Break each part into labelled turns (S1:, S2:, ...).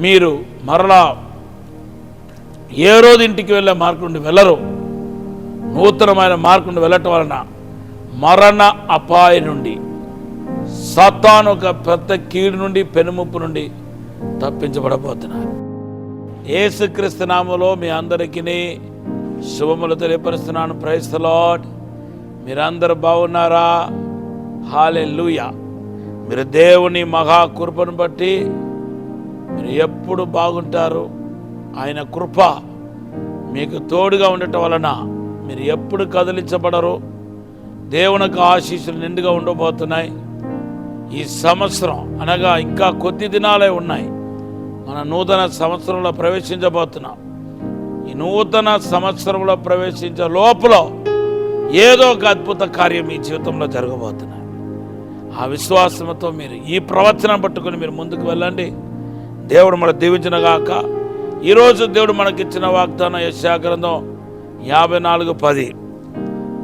S1: మీరు మరలా ఏ రోజు ఇంటికి వెళ్ళే మార్గం నుండి వెళ్ళరు. నూతనమైన మార్గం నుండి వెళ్ళటం వలన మరణ అపాయం నుండి, సాతాను ఒక పెద్ద కీడు నుండి, పెనుముప్పు నుండి తప్పించబడబోతున్నారు. యేసుక్రీస్తు నామములో మీ అందరికీ శుభములు తెలియపరుస్తున్నాను. Praise the lord. మీరందరూ బాగున్నారా? హల్లెలూయా. మీరు దేవుని మహా కృపను బట్టి మీరు ఎప్పుడు బాగుంటారు. ఆయన కృప మీకు తోడుగా ఉండటం వలన మీరు ఎప్పుడు కదిలించబడరు. దేవునికి ఆశీస్సులు నిండుగా ఉండబోతున్నాయి. ఈ సంవత్సరం అనగా ఇంకా కొద్ది దినాలే ఉన్నాయి. మన నూతన సంవత్సరంలో ప్రవేశించబోతున్నాం. ఈ నూతన సంవత్సరంలో ప్రవేశించే లోపల ఏదో ఒక అద్భుత కార్యం మీ జీవితంలో జరగబోతున్నాయి. ఆ విశ్వాసంతో మీరు ఈ ప్రవచనం పట్టుకొని మీరు ముందుకు వెళ్ళండి. దేవుడు మన దీవించునుగాక. ఈరోజు దేవుడు మనకిచ్చిన వాగ్దానం యెషయా గ్రంథం 54:10.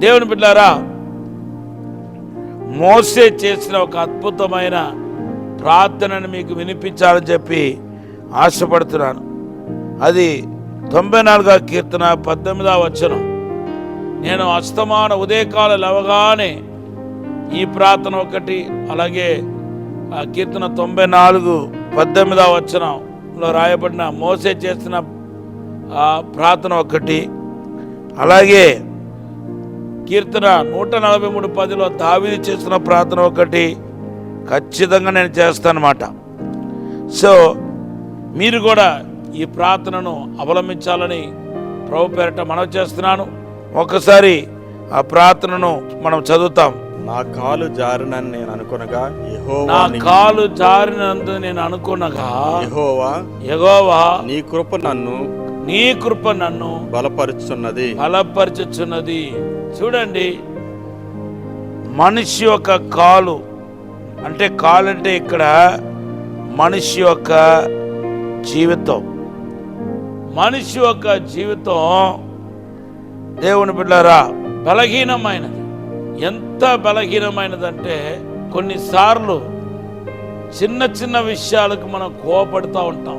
S1: దేవుని బిడ్డలారా, మోసే చేసిన ఒక అద్భుతమైన ప్రార్థనను మీకు వినిపించాలని చెప్పి ఆశపడుతున్నాను. అది 94వ కీర్తన 18వ వచనం. నేను అస్తమాన ఉదయకాలం లేవగానే ఈ ప్రార్థన ఒకటి, అలాగే ఆ కీర్తన 94:18వ వచనంలో రాయబడిన మోసే చేసిన ఆ ప్రార్థన ఒకటి, అలాగే కీర్తన 143:10లో దావీదు చేసిన ప్రార్థన ఒకటి ఖచ్చితంగా నేను చేస్తానన్నమాట. సో మీరు కూడా ఈ ప్రార్థనను అవలంబించాలని ప్రభు పేరిట మనవి చేస్తున్నాను. ఒకసారి ఆ ప్రార్థనను మనం చదువుతాం.
S2: నా కాలు జారినని నేను అనుకొనగా
S1: నా కాలు జారినందు నేను అనుకునగా యెహోవా నీ కృప నన్ను బలపరుచుచున్నది. చూడండి, మనిషి యొక్క కాలు అంటే ఇక్కడ మనిషి యొక్క జీవితం. మనిషి యొక్క జీవితం దేవుని బిడ్డలారా బలహీనమైనది. ఎంత బలహీనమైనదంటే కొన్నిసార్లు చిన్న చిన్న విషయాలకు మనం కోపడుతూ ఉంటాం.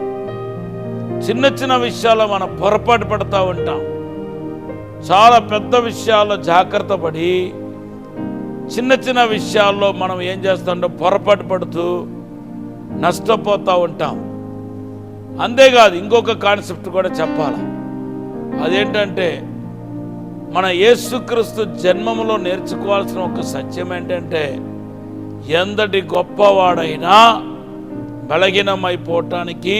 S1: చిన్న చిన్న విషయాల్లో మనం పొరపాటు పడుతూ ఉంటాం. చాలా పెద్ద విషయాల్లో జాగ్రత్త పడి చిన్న చిన్న విషయాల్లో మనం ఏం చేస్తామంటే పొరపాటు పడుతూ నష్టపోతూ ఉంటాం. అంతేకాదు, ఇంకొక కాన్సెప్ట్ కూడా చెప్పాలి. అదేంటంటే మన యేసుక్రీస్తు జన్మములో నేర్చుకోవాల్సిన ఒక సత్యం ఏంటంటే ఎంతటి గొప్పవాడైనా బలహీనమైపోవటానికి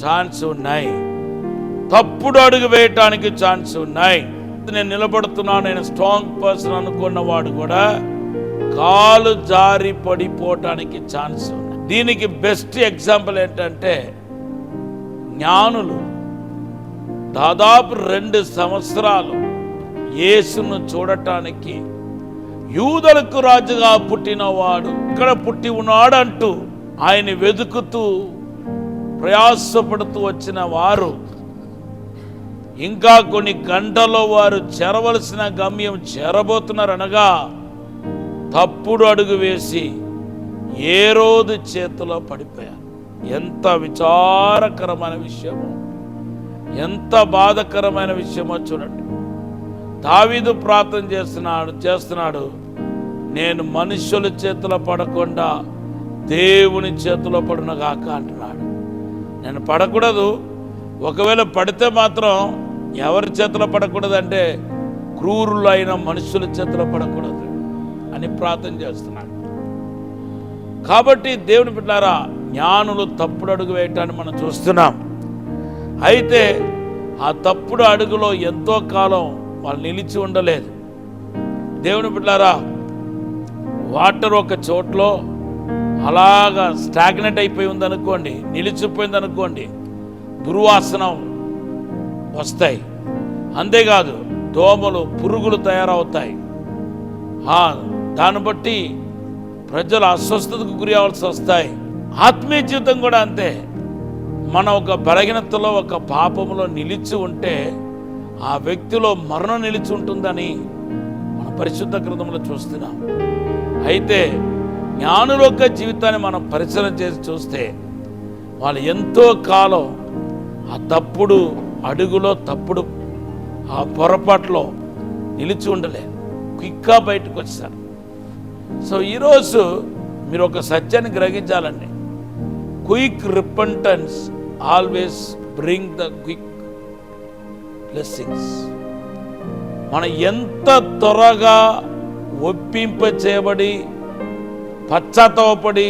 S1: ఛాన్స్ ఉన్నాయి. తప్పుడు అడుగు వేయటానికి ఛాన్స్ ఉన్నాయి. నేను నిలబడుతున్నాను, నేను స్ట్రాంగ్ పర్సన్ అనుకున్నవాడు కూడా కాలు జారి పడిపోవటానికి ఛాన్స్ ఉన్నాయి. దీనికి బెస్ట్ ఎగ్జాంపుల్ ఏంటంటే జ్ఞానులు దాదాపు 2 సంవత్సరాలు యేసును చూడటానికి యూదులకు రాజుగా పుట్టినవాడు ఇక్కడ పుట్టి ఉన్నాడంటూ ఆయన వెతుకుతూ ప్రయాసపడుతూ వచ్చిన వారు ఇంకా కొన్ని గంటల్లో వారు చేరవలసిన గమ్యం చేరబోతున్నారనగా తప్పుడు అడుగు వేసి హేరోదు చేతిలో పడిపోయారు. ఎంత విచారకరమైన విషయమో, ఎంత బాధకరమైన విషయమో చూడండి. దావీదు ప్రార్థన చేస్తున్నాడు, నేను మనుషుల చేతిలో పడకుండా దేవుని చేతిలో పడునగాక అంటున్నాడు. నేను పడకూడదు, ఒకవేళ పడితే మాత్రం ఎవరి చేతిలో పడకూడదు అంటే క్రూరులైన మనుషుల చేతిలో పడకూడదు అని ప్రార్థన చేస్తున్నాడు. కాబట్టి దేవుని బిడ్డలారా, జ్ఞానులు తప్పుడు అడుగు వేయటాన్ని మనం చూస్తున్నాం. అయితే ఆ తప్పుడు అడుగులో ఎంతో కాలం వాళ్ళు నిలిచి ఉండలేదు. దేవుని బిడ్డలారా, వాటర్ ఒక చోట్లో అలాగా స్టాగ్నెట్ అయిపోయి ఉందనుకోండి, నిలిచిపోయింది అనుకోండి, దుర్వాసన వస్తాయి. అంతేకాదు దోమలు, పురుగులు తయారవుతాయి. దాన్ని బట్టి ప్రజలు అస్వస్థతకు గురి అవ్వాల్సి వస్తాయి. ఆత్మీయ జీవితం కూడా అంతే. మన ఒక బలహీనతలో, ఒక పాపంలో నిలిచి ఉంటే ఆ వ్యక్తిలో మరణం నిలిచి ఉంటుందని మన పరిశుద్ధ గ్రంథంలో చూస్తున్నాం. అయితే జ్ఞానుల యొక్క జీవితాన్ని మనం పరిశీలన చేసి చూస్తే వాళ్ళు ఎంతో కాలం ఆ తప్పుడు అడుగులో తప్పుడు ఆ పొరపాట్లో నిలిచి ఉండలేదు, క్విక్గా బయటకు వచ్చారు. సో ఈరోజు మీరు ఒక సత్యాన్ని గ్రహించాలండి. Quick repentance always bring the quick blessings. మనం ఎంత త్వరగా ఒప్పింప చేయబడి పశ్చాత్తాపడి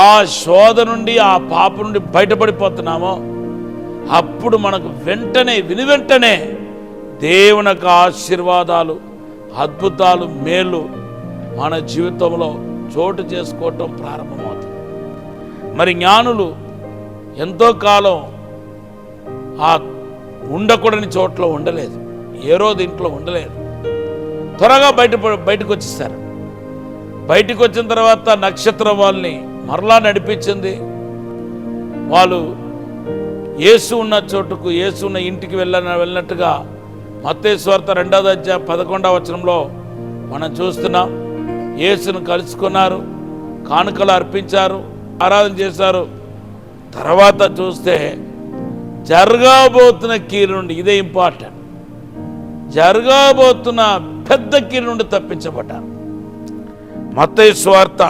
S1: ఆ శోధ నుండి ఆ పాప నుండి బయటపడిపోతున్నామో అప్పుడు మనకు వెంటనే దేవుని యొక్క ఆశీర్వాదాలు, అద్భుతాలు, మేలు మన జీవితంలో చోటు చేసుకోవటం ప్రారంభమవుతుంది. మరి జ్ఞానులు ఎంతో కాలం ఆ ఉండకూడని చోట్ల ఉండలేదు, హేరోదు ఇంట్లో ఉండలేదు, త్వరగా బయటకు వచ్చేసారు. బయటకు వచ్చిన తర్వాత నక్షత్రం వాళ్ళని మరలా నడిపించింది. వాళ్ళు యేసు ఉన్న చోటుకు, యేసు ఉన్న ఇంటికి వెళ్ళినట్టుగా మత్తయి సువార్త 2వ అధ్యాయం 11వ వచనంలో మనం చూస్తున్నాం. యేసును కలుసుకున్నారు, కానుకలు అర్పించారు, ఆరాధన చేశారు. తర్వాత చూస్తే జరగబోతున్న కీడు నుండి, ఇదే ఇంపార్టెంట్, జరగబోతున్న పెద్ద కీడు నుండి తప్పించబడ్డారు. మత్తయి సువార్త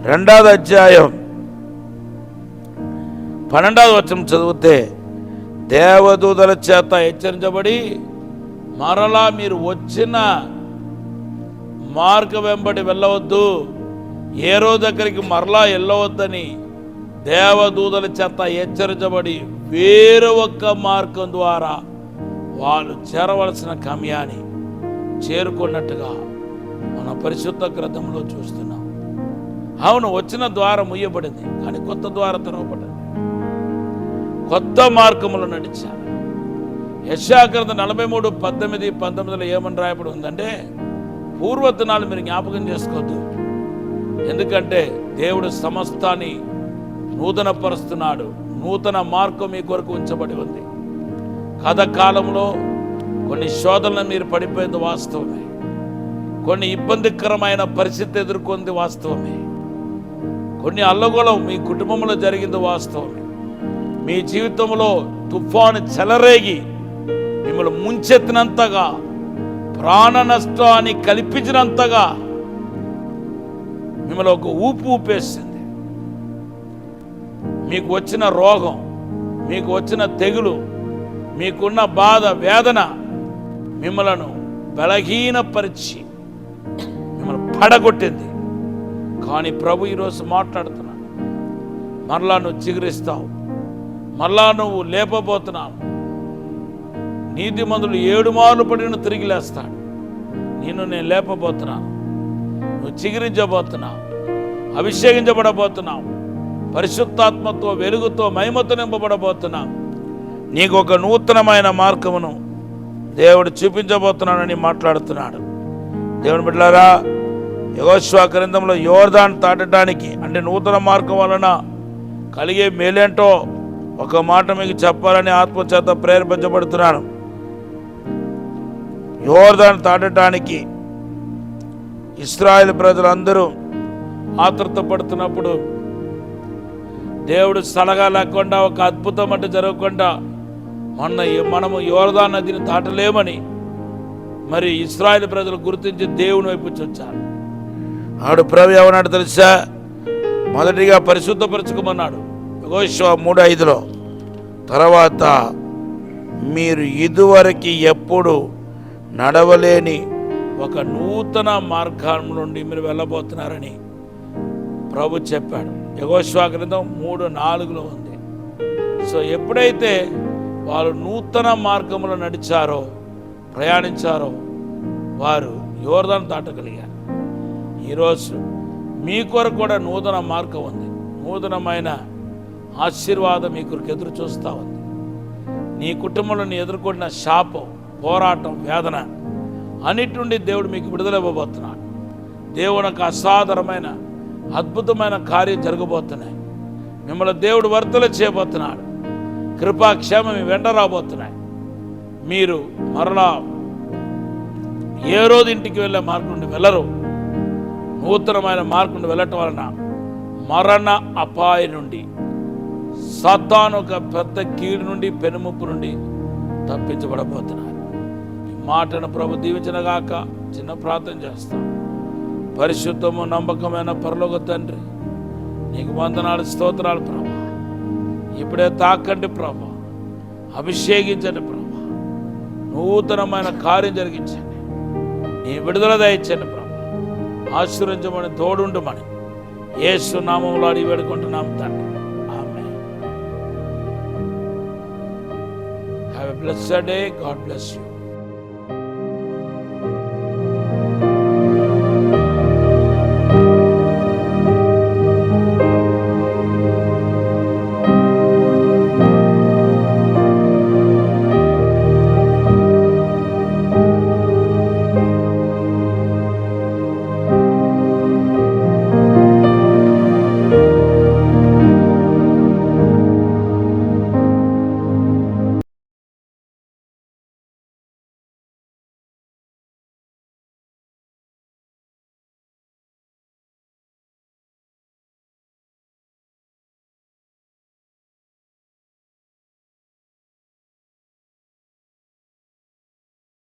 S1: 2వ అధ్యాయం 12వ వచనం చదివితే, దేవదూతల చేత హెచ్చరించబడి మరలా మీరు వచ్చిన మార్గం వెంబడి వెళ్ళవద్దు, హేరోదు దగ్గరికి మరలా వెళ్ళవద్దని దేవదూతల చేత హెచ్చరించబడి వేరే ఒక్క మార్గం ద్వారా వాళ్ళు చేరవలసిన గమ్యాన్ని చేరుకున్నట్టుగా మన పరిశుద్ధ గ్రంథంలో చూస్తున్నాం. అవును, వచ్చిన ద్వారం ముయ్యబడింది, కానీ కొత్త ద్వారం తెరవబడింది, కొత్త మార్గములో నడిచారు. యెషయా గ్రంథం 43:18-19 ఏమని రాయబడి ఉందంటే, పూర్వదినాలు మీరు జ్ఞాపకం చేసుకోవద్దు, ఎందుకంటే దేవుడు సమస్తాన్ని నూతనపరుస్తున్నాడు, నూతన మార్గం మీ కొరకు ఉంచబడి ఉంది. కథ కాలంలో కొన్ని శోధనలు మీరు పడిపోయింది వాస్తవమే, కొన్ని ఇబ్బందికరమైన పరిస్థితి ఎదుర్కొంది వాస్తవమే, కొన్ని అల్లగోళం మీ కుటుంబంలో జరిగింది వాస్తవమే, మీ జీవితంలో తుఫాను చెలరేగి మిమ్మల్ని ముంచెత్తినంతగా, ప్రాణ నష్టాన్ని కల్పించినంతగా మిమ్మల్ని ఒక ఊపు ఊపేసింది. మీకు వచ్చిన రోగం, మీకు వచ్చిన తెగులు, మీకున్న బాధ, వేదన మిమ్మలను బలహీనపరిచి మిమ్మల్ని పడగొట్టింది. కానీ ప్రభు ఈరోజు మాట్లాడుతున్నాడు, మరలా నువ్వు చిగురిస్తావు, మరలా నువ్వు లేపబోతున్నావు. నీతిమంతుడు 7 మార్లు పడిన తిరిగి లేస్తాడు. నేను లేపబోతున్నాను, నువ్వు చిగురించబోతున్నావు, అభిషేకించబడబోతున్నావు, పరిశుద్ధాత్మతో, వెలుగుతో, మహిమతో నింపబడబోతున్నావు. నీకు ఒక నూతనమైన మార్గమును దేవుడు చూపించబోతున్నాడని మాట్లాడుతున్నాడు. దేవుని బిడ్డలారా, యెహోషువ గ్రంథంలో యోర్దాను దాటడానికి, అంటే నూతన మార్గం వలన కలిగే మేలేంటో ఒక మాట మీకు చెప్పాలని ఆత్మచేత ప్రేరేపించబడుతున్నాను. యోర్దాను దాటడానికి ఇశ్రాయేలు ప్రజలందరూ ఆతృత పడుతున్నప్పుడు దేవుడు సలహా లేకుండా, ఒక అద్భుతం అంటే జరగకుండా మనము యోర్దాను నదిని దాటలేమని మరి ఇశ్రాయేలు ప్రజలు గుర్తించి దేవుని వైపు వచ్చారు. ఆడు ప్రభు ఏమన్నాడు తెలుసా? మొదటిగా పరిశుద్ధపరచుకోమన్నాడు యెహోషువ 3:5. తర్వాత మీరు ఇదివరకు ఎప్పుడు నడవలేని ఒక నూతన మార్గం నుండి మీరు వెళ్ళబోతున్నారని ప్రభు చెప్పాడు. యెహోషువ గ్రంథం 3:4 ఉంది. సో ఎప్పుడైతే వారు నూతన మార్గంలో నడిచారో, ప్రయాణించారో, వారు యోర్దాను దాటగలిగారు. ఈరోజు మీ కొరకు కూడా నూతన మార్గం ఉంది, నూతనమైన ఆశీర్వాదం మీ కొరకు ఎదురు చూస్తూ ఉంది. నీ కుటుంబంలో నీ ఎదుర్కొన్న శాపం, పోరాటం, వేదన అన్నిటి నుండి దేవుడు మీకు విడుదల ఇవ్వబోతున్నాడు. దేవుని యొక్క అసాధారణమైన అద్భుతమైన కార్యం జరగబోతున్నాయి. మిమ్మల్ని దేవుడు వర్తలు చేయబోతున్నాడు. కృపాక్షేమం మీ వెంట రాబోతున్నాయి. మీరు మరలా హేరోదు ఇంటికి వెళ్ళే మార్గం నుండి వెళ్ళరు. నూతనమైన మార్గం నుండి వెళ్ళటం వలన మరణ అపాయం నుండి సాతాను ఒక పెద్ద కీడు నుండి పెనుముప్పు నుండి తప్పించబడబోతున్నారు. ఈ మాటను ప్రభు దీవించనగాక. చిన్న ప్రార్థన చేస్తాం. పరిశుద్ధము నమ్మకమైన పరలోక తండ్రి, నీకు వందనాలు, స్తోత్రాలు ప్రభు. ఇప్పుడే తాకండి ప్రభు, అభిషేకించండి ప్రభు, నూతనమైన కార్యం జరిగించండి, నీ విడుదల దయచండి ప్రభు. ఆశీర్వదించమని, తోడుండమని యేసు నామములో అడిగి వేడుకుంటున్నాం తండ్రి. ఆమేన్. Have a blessed day. God bless you.